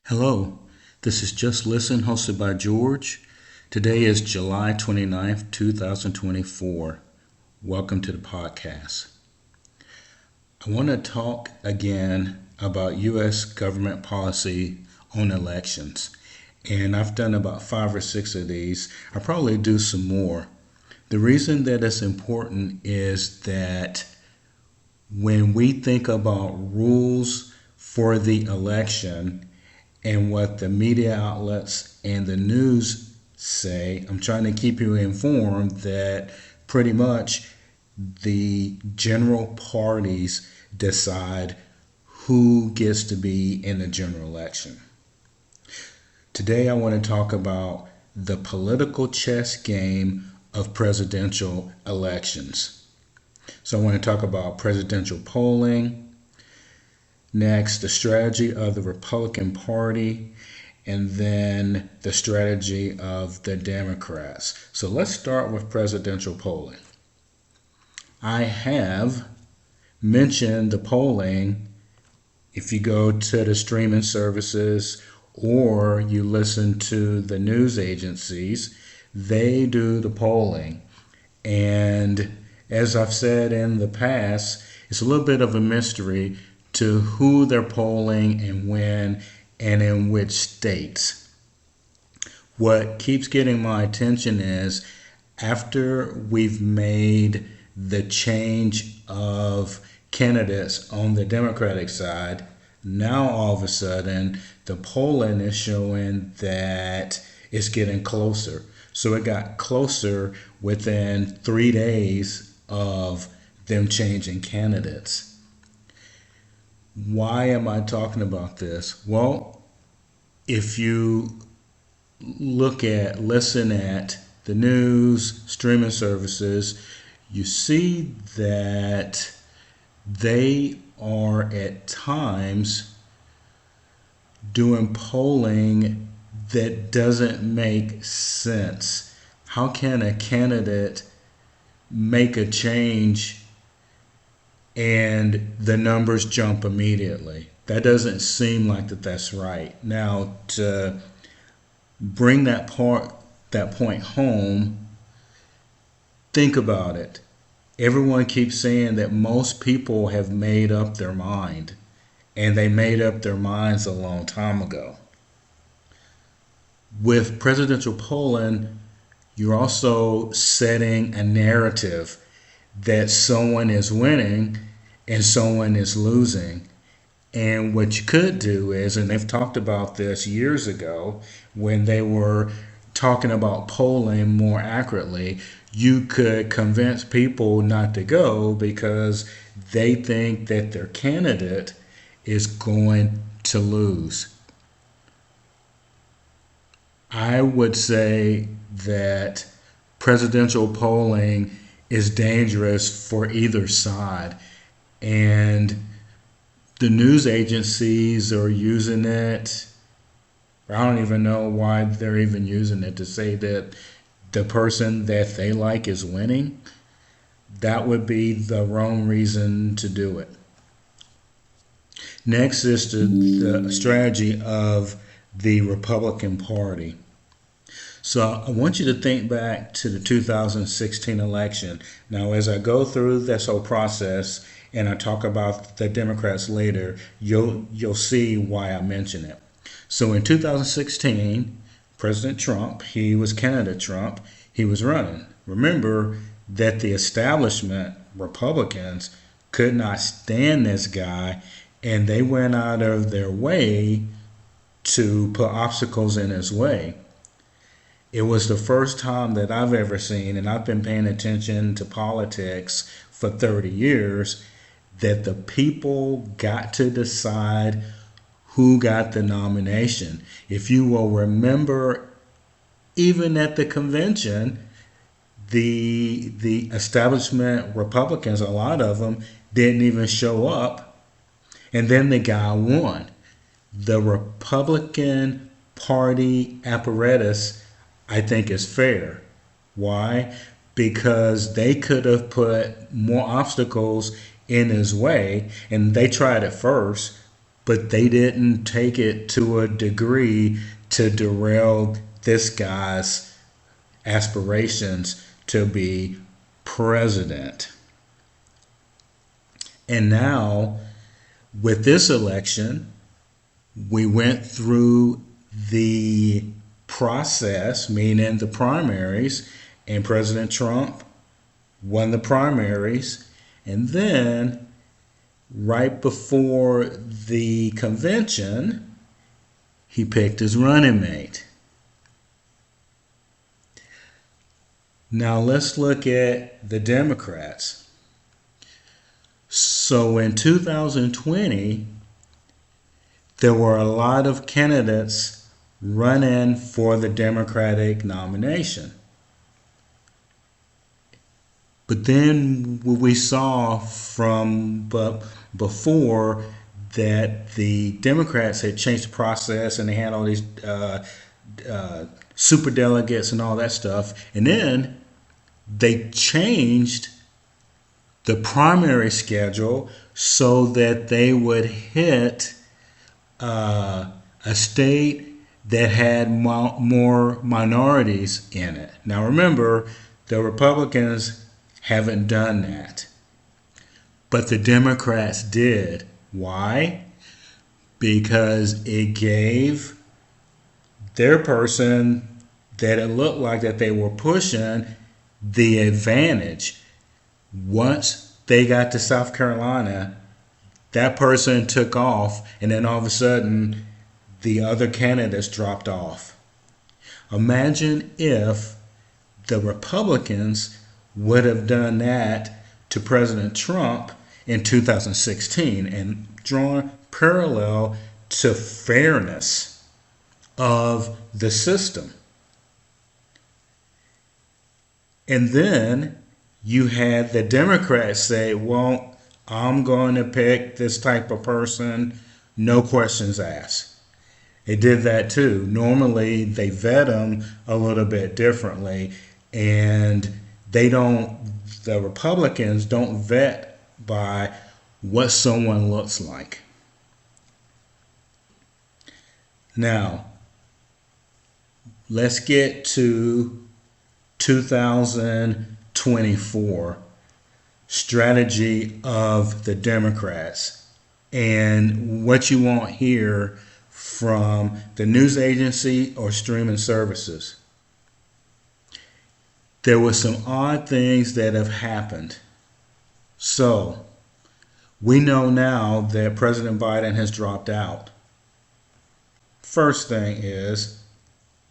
Hello, this is Just Listen, hosted by George. Today is July 29th, 2024. Welcome to the podcast. I want to talk again about U.S. government policy on elections. And I've done about 5 or 6 of these. I'll probably do some more. The reason that it's important is that when we think about rules for the election, and what the media outlets and the news say, I'm trying to keep you informed that pretty much the general parties decide who gets to be in the general election. Today I want to talk about the political chess game of presidential elections. So I want to talk about presidential polling. Next, the strategy of the Republican Party, and then the strategy of the Democrats. So let's start with presidential polling. I have mentioned the polling. If you go to the streaming services or you listen to the news agencies, they do the polling. And as I've said in the past, it's a little bit of a mystery to who they're polling and when and in which states. What keeps getting my attention is after we've made the change of candidates on the Democratic side, now all of a sudden the polling is showing that it's getting closer. So it got closer within 3 days of them changing candidates. Why am I talking about this? Well, if you listen at the news, streaming services, you see that they are at times doing polling that doesn't make sense. How can a candidate make a change and the numbers jump immediately? That doesn't seem like that's right. Now, to bring that point home, think about it. Everyone keeps saying that most people have made up their mind, and they made up their minds a long time ago. With presidential polling, you're also setting a narrative that someone is winning and someone is losing. And what you could do is, and they've talked about this years ago when they were talking about polling more accurately, you could convince people not to go because they think that their candidate is going to lose. I would say that presidential polling is dangerous for either side. And the news agencies are using it. I don't even know why they're even using it to say that the person that they like is winning. That would be the wrong reason to do it. Next is the strategy of the Republican Party. So I want you to think back to the 2016 election. Now, as I go through this whole process and I talk about the Democrats later, you'll see why I mention it. So in 2016, President Trump, he was candidate Trump, he was running. Remember that the establishment, Republicans, could not stand this guy, and they went out of their way to put obstacles in his way. It was the first time that I've ever seen, and I've been paying attention to politics for 30 years, that the people got to decide who got the nomination. If you will remember, even at the convention, the establishment Republicans, a lot of them, didn't even show up, and then the guy won. The Republican Party apparatus, I think, is fair. Why? Because they could have put more obstacles in his way, and they tried it first, but they didn't take it to a degree to derail this guy's aspirations to be president. And now, with this election, we went through the process, meaning the primaries, and President Trump won the primaries. And then, right before the convention, he picked his running mate. Now let's look at the Democrats. So in 2020, there were a lot of candidates running for the Democratic nomination. But then we saw from before that the Democrats had changed the process and they had all these super delegates and all that stuff. And then they changed the primary schedule so that they would hit a state that had more minorities in it. Now remember, the Republicans haven't done that, but the Democrats did. Why? Because it gave their person that it looked like that they were pushing the advantage. Once they got to South Carolina, that person took off, and then all of a sudden the other candidates dropped off. Imagine if the Republicans would have done that to President Trump in 2016 and drawn parallel to fairness of the system. And then you had the Democrats say, well, I'm going to pick this type of person, no questions asked. They did that too. Normally they vet them a little bit differently, and the Republicans don't vet by what someone looks like. Now, let's get to 2024 strategy of the Democrats and what you want here from the news agency or streaming services. There were some odd things that have happened. So, we know now that President Biden has dropped out. First thing is,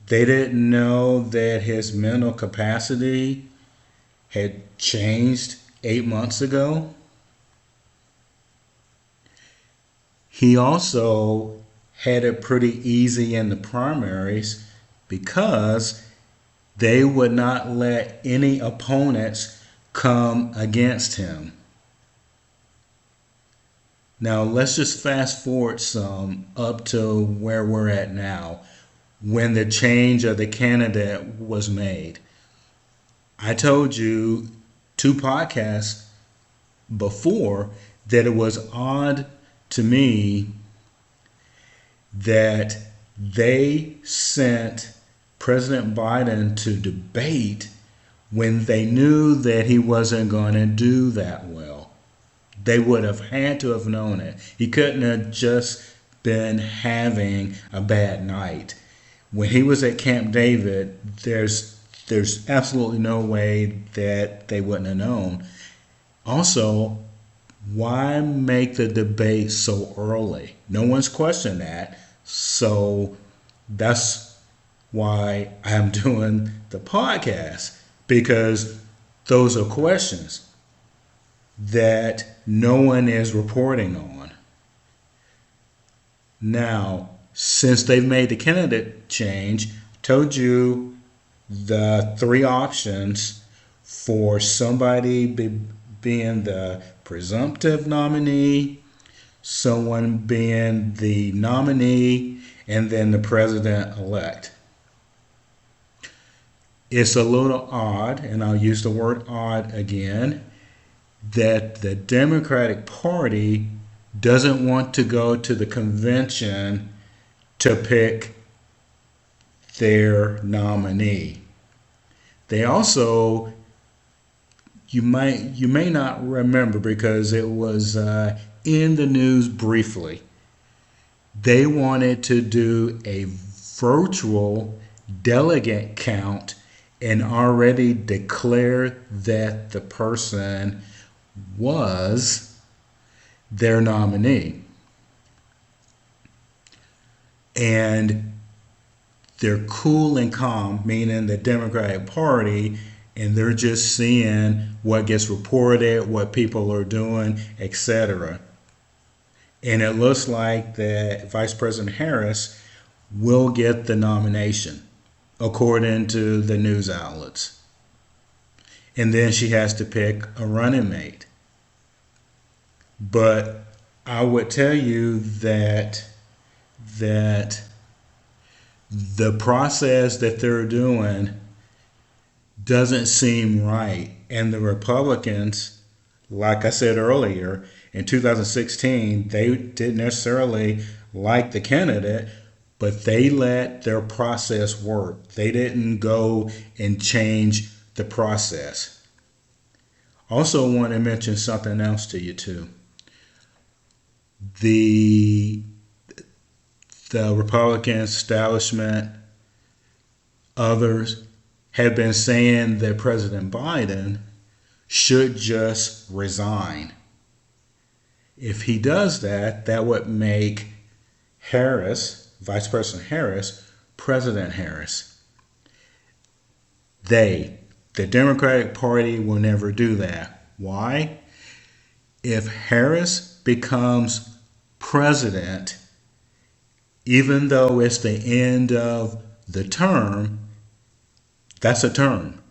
they didn't know that his mental capacity had changed 8 months ago. He also had it pretty easy in the primaries because they would not let any opponents come against him. Now let's just fast forward some up to where we're at now when the change of the candidate was made. I told you 2 podcasts before that it was odd to me that they sent President Biden to debate when they knew that he wasn't going to do that well. They would have had to have known it. He couldn't have just been having a bad night. When he was at Camp David, there's absolutely no way that they wouldn't have known. Also, why make the debate so early? No one's questioned that. So that's why I'm doing the podcast, because those are questions that no one is reporting on. Now, since they've made the candidate change, told you the 3 options for somebody being the presumptive nominee, someone being the nominee, and then the president-elect. It's a little odd, and I'll use the word odd again, that the Democratic Party doesn't want to go to the convention to pick their nominee. They also, you may not remember because it was in the news briefly. They wanted to do a virtual delegate count and already declare that the person was their nominee. And they're cool and calm, meaning the Democratic Party, and they're just seeing what gets reported, what people are doing, etc. And it looks like that Vice President Harris will get the nomination, according to the news outlets. And then she has to pick a running mate. But I would tell you that the process that they're doing doesn't seem right. And the Republicans, like I said earlier, in 2016, they didn't necessarily like the candidate, but they let their process work. They didn't go and change the process. Also want to mention something else to you too. The Republican establishment, others, have been saying that President Biden should just resign. If he does that, that would make Harris, Vice President Harris, President Harris. The Democratic Party, will never do that. Why? If Harris becomes president, even though it's the end of the term, that's a term.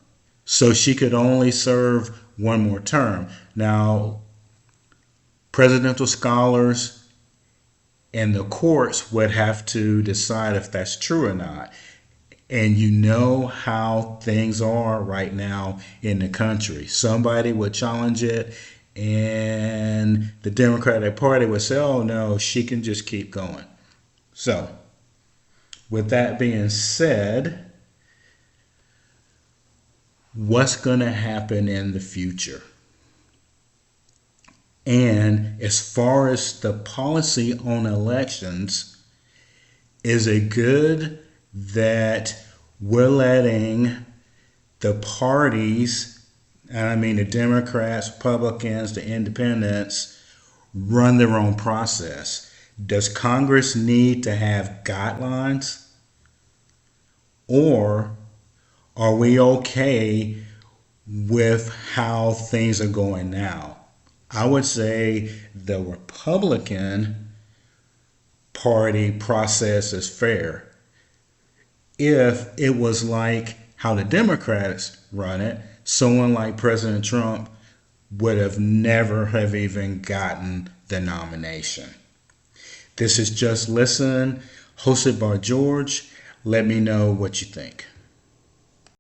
So she could only serve one more term. Now, presidential scholars and the courts would have to decide if that's true or not. And you know how things are right now in the country. Somebody would challenge it, and the Democratic Party would say, oh no, she can just keep going. So, with that being said, what's going to happen in the future? And as far as the policy on elections, is it good that we're letting the parties, and I mean the Democrats, Republicans, the Independents, run their own process? Does Congress need to have guidelines? Or are we okay with how things are going now? I would say the Republican Party process is fair. If it was like how the Democrats run it, someone like President Trump would have never have even gotten the nomination. This is Just Listen, hosted by George. Let me know what you think.